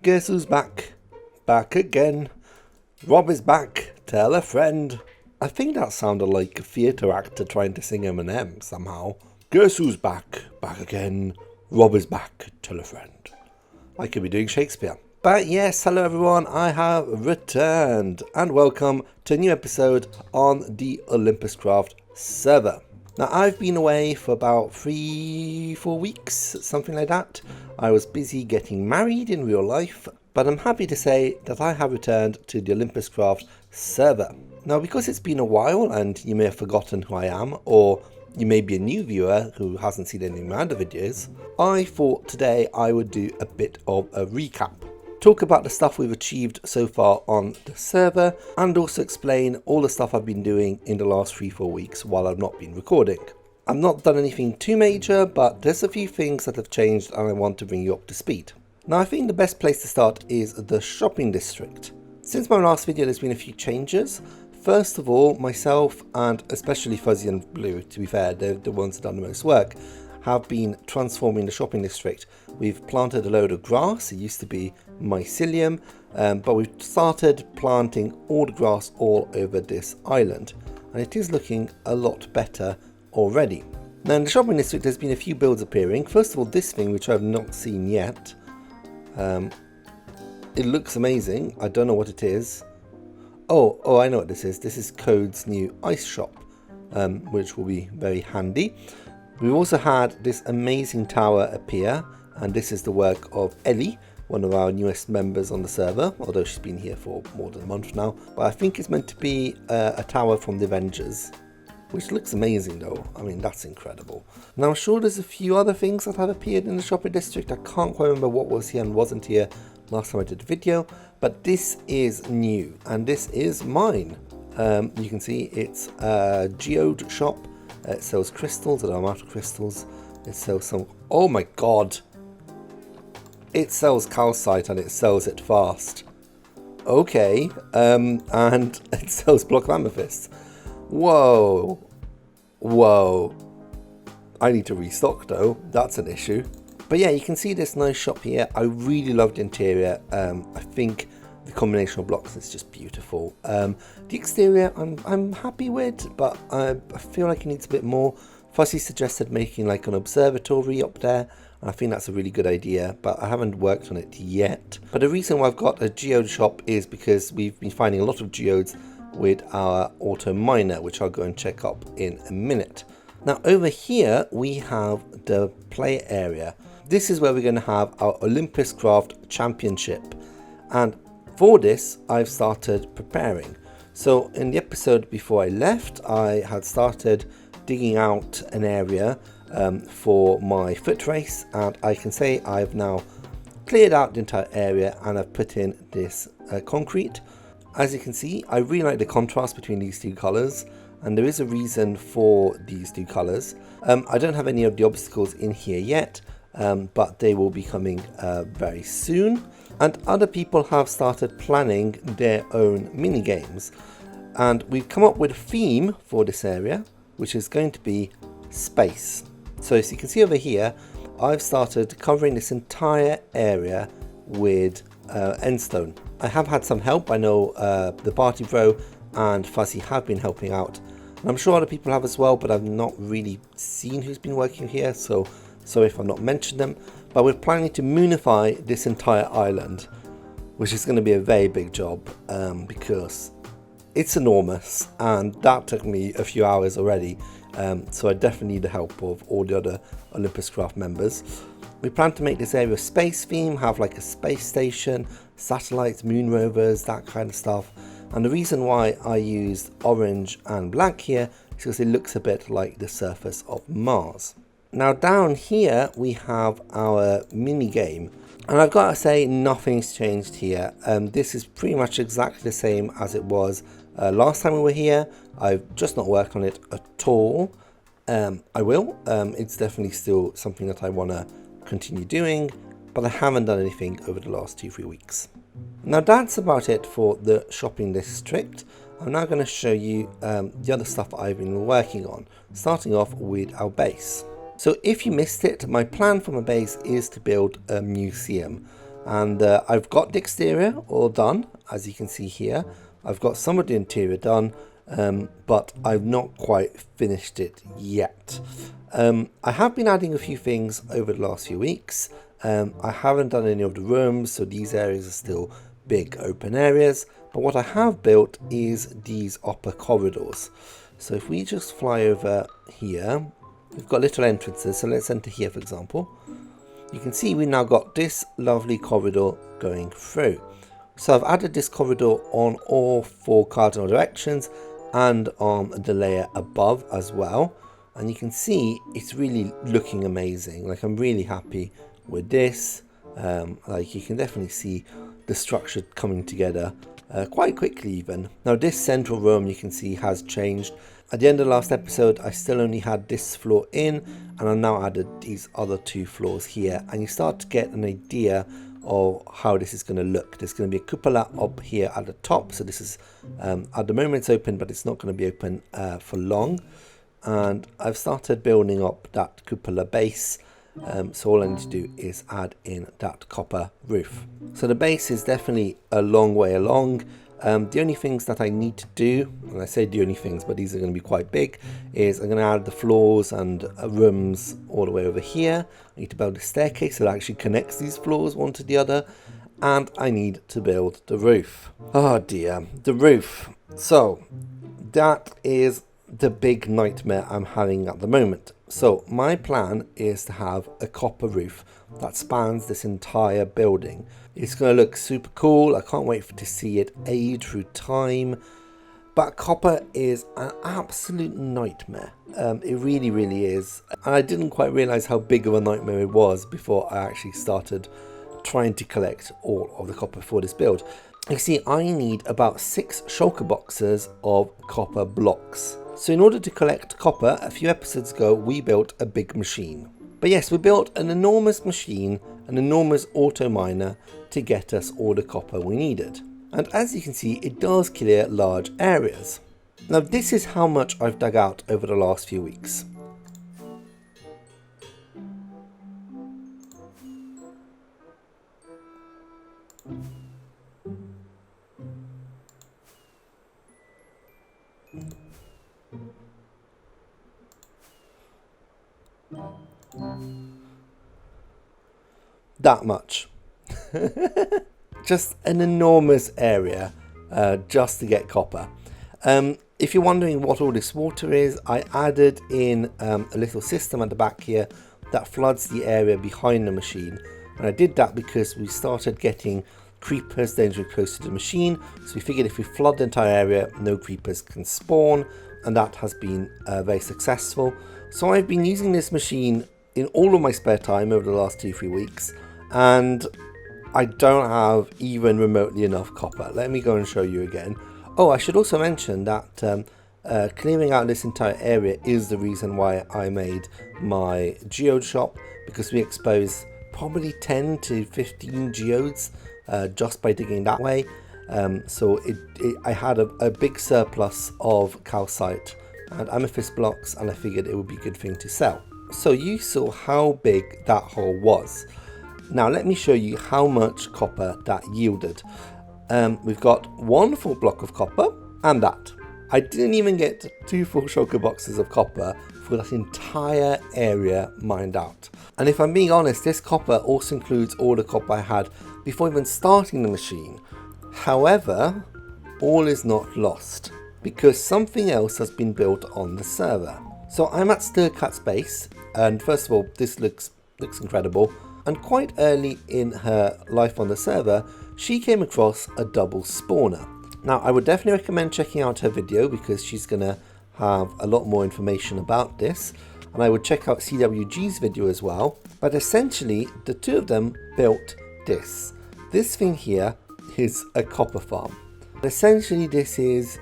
Guess who's back? Back again. Rob is back. Tell a friend. I think that sounded like a theatre actor trying to sing Eminem somehow. Guess who's back? Back again. Rob is back. Tell a friend. I could be doing Shakespeare. But yes, hello everyone, I have returned and welcome to a new episode on the Olympuscraft server. Now I've been away for about 3-4 weeks, something like that. I was busy getting married in real life, but I'm happy to say that I have returned to the Olympuscraft server. Now because it's been a while and you may have forgotten who I am, or you may be a new viewer who hasn't seen any of my other videos, I thought today I would do a bit of a recap. Talk about the stuff we've achieved so far on the server and also explain all the stuff I've been doing in the last 3-4 weeks while I've not been recording. I've not done anything too major, but there's a few things that have changed and I want to bring you up to speed. Now I think the best place to start is the shopping district. Since my last video there's been a few changes. First of all, myself and especially Fuzzy and Blue, to be fair, they're the ones that have done the most work, have been transforming the shopping district. We've planted a load of grass. It used to be mycelium, but we've started planting all the grass all over this island, and it is looking a lot better already. Now in the shopping district there's been a few builds appearing. First of all, this thing, which I've not seen yet. It looks amazing. I don't know what it is. Oh, I know what this is. This is Code's new ice shop, which will be very handy. We've also had this amazing tower appear, and this is the work of Ellie, one of our newest members on the server, although she's been here for more than a month now. But I think it's meant to be a tower from the Avengers, which looks amazing though. I mean, that's incredible. Now I'm sure there's a few other things that have appeared in the shopping district. I can't quite remember what was here and wasn't here last time I did the video, but this is new and this is mine. You can see it's a geode shop. It sells crystals, and I'm out of crystals. It sells some, oh my god, it sells calcite and it sells it fast. Okay, and it sells block of amethysts. Whoa, I need to restock though, that's an issue. But yeah, you can see this nice shop here. I really love the interior. I think the combination of blocks is just beautiful. The exterior I'm happy with, but I feel like it needs a bit more. Fuzzy suggested making like an observatory up there, and I think that's a really good idea, but I haven't worked on it yet. But the reason why I've got a geode shop is because we've been finding a lot of geodes with our auto miner, which I'll go and check up in a minute. Now over here we have the play area. This is where we're going to have our Olympuscraft Championship, and for this I've started preparing. So in the episode before I left, I had started digging out an area for my foot race, and I can say I've now cleared out the entire area and I've put in this concrete. As you can see, I really like the contrast between these two colours, and there is a reason for these two colours. I don't have any of the obstacles in here yet, but they will be coming very soon. And other people have started planning their own mini games, and we've come up with a theme for this area, which is going to be space. So as you can see over here, I've started covering this entire area with endstone. I have had some help. I know the Party Bro and Fuzzy have been helping out, and I'm sure other people have as well, but I've not really seen who's been working here, so sorry if I've not mentioned them. But we're planning to moonify this entire island, which is going to be a very big job because it's enormous, and that took me a few hours already. So I definitely need the help of all the other Olympuscraft members. We plan to make this area space theme, have like a space station, satellites, moon rovers, that kind of stuff. And the reason why I used orange and black here is because it looks a bit like the surface of Mars. Now down here we have our mini game, and I've got to say nothing's changed here. This is pretty much exactly the same as it was last time we were here. I've just not worked on it at all. I will. It's definitely still something that I want to continue doing, but I haven't done anything over the last 2-3 weeks. Now that's about it for the shopping district. I'm now going to show you the other stuff I've been working on, starting off with our base. So if you missed it, my plan for my base is to build a museum. And I've got the exterior all done, as you can see here. I've got some of the interior done, but I've not quite finished it yet. I have been adding a few things over the last few weeks. I haven't done any of the rooms, so these areas are still big open areas. But what I have built is these upper corridors. So if we just fly over here, we've got little entrances. So let's enter here, for example. You can see we now got this lovely corridor going through. So I've added this corridor on all 4 cardinal directions and on the layer above as well. And you can see it's really looking amazing. Like, I'm really happy with this. Like, you can definitely see the structure coming together quite quickly even. Now this central room, you can see, has changed. At the end of the last episode, I still only had this floor in, and I've now added these other 2 floors here, and you start to get an idea of how this is going to look. There's going to be a cupola up here at the top, so this is at the moment it's open, but it's not going to be open for long. And I've started building up that cupola base. So all I need to do is add in that copper roof. So the base is definitely a long way along. The only things that I need to do, and I say the only things, but these are going to be quite big, is I'm going to add the floors and rooms all the way over here. I need to build a staircase that actually connects these floors one to the other. And I need to build the roof. Oh dear, the roof. So that is the big nightmare I'm having at the moment. So my plan is to have a copper roof that spans this entire building. It's going to look super cool. I can't wait to see it age through time. But copper is an absolute nightmare. It really, really is. And I didn't quite realize how big of a nightmare it was before I actually started trying to collect all of the copper for this build. You see, I need about 6 shulker boxes of copper blocks. So in order to collect copper, a few episodes ago, we built a big machine. But yes, we built an enormous machine, an enormous auto miner to get us all the copper we needed. And as you can see, it does clear large areas. Now this is how much I've dug out over the last few weeks. That much. Just an enormous area just to get copper. If you're wondering what all this water is, I added in a little system at the back here that floods the area behind the machine. And I did that because we started getting creepers dangerously close to the machine. So we figured if we flood the entire area, no creepers can spawn. And that has been very successful. So I've been using this machine in all of my spare time over the last 2-3 weeks. And I don't have even remotely enough copper. Let me go and show you again. Oh, I should also mention that clearing out this entire area is the reason why I made my geode shop, because we exposed probably 10 to 15 geodes just by digging that way. So I had a big surplus of calcite and amethyst blocks, and I figured it would be a good thing to sell. So you saw how big that hole was. Now let me show you how much copper that yielded. We've got 1 full block of copper and that. I didn't even get 2 full shulker boxes of copper for that entire area mined out. And if I'm being honest, this copper also includes all the copper I had before even starting the machine. However, all is not lost, because something else has been built on the server. So I'm at Stircat's base, and first of all, this looks incredible. And quite early in her life on the server, she came across a double spawner. Now, I would definitely recommend checking out her video, because she's going to have a lot more information about this. And I would check out CWG's video as well. But essentially, the 2 of them built this. This thing here is a copper farm. Essentially, this is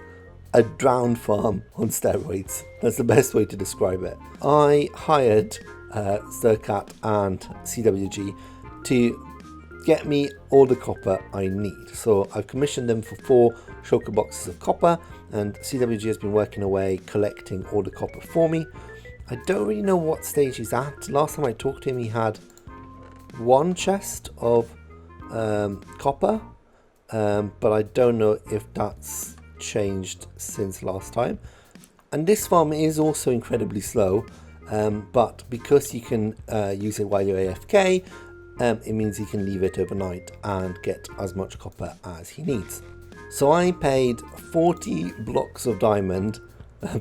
a drowned farm on steroids. That's the best way to describe it. I hired Stircat and CWG to get me all the copper I need. So I've commissioned them for 4 shulker boxes of copper, and CWG has been working away collecting all the copper for me. I don't really know what stage he's at. Last time I talked to him, he had 1 chest of copper, but I don't know if that's changed since last time. And this farm is also incredibly slow, but because you can use it while you're AFK, it means he can leave it overnight and get as much copper as he needs. So I paid 40 blocks of diamond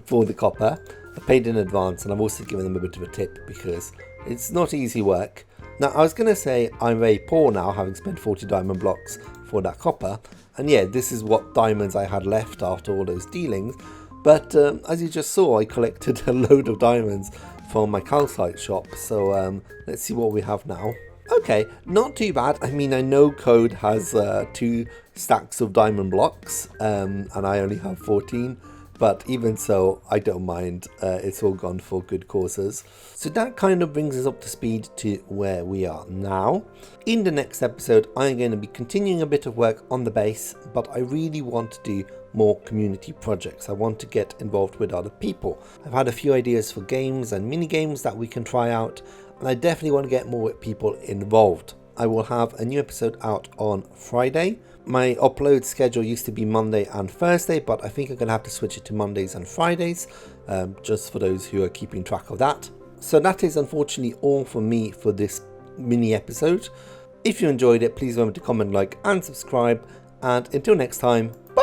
for the copper. I paid in advance, and I've also given them a bit of a tip because it's not easy work. Now, I was going to say I'm very poor now, having spent 40 diamond blocks for that copper. And yeah, this is what diamonds I had left after all those dealings. But as you just saw, I collected a load of diamonds from my calcite shop. So let's see what we have now. Okay, not too bad. I mean, I know Code has 2 stacks of diamond blocks, and I only have 14. But even so, I don't mind. It's all gone for good causes. So that kind of brings us up to speed to where we are now. In the next episode, I'm going to be continuing a bit of work on the base, but I really want to do more community projects. I want to get involved with other people. I've had a few ideas for games and mini games that we can try out, and I definitely want to get more people involved. I will have a new episode out on Friday. My upload schedule used to be Monday and Thursday, but I think I'm going to have to switch it to Mondays and Fridays, just for those who are keeping track of that. So that is unfortunately all for me for this mini episode. If you enjoyed it, please remember to comment, like and subscribe, and until next time, bye!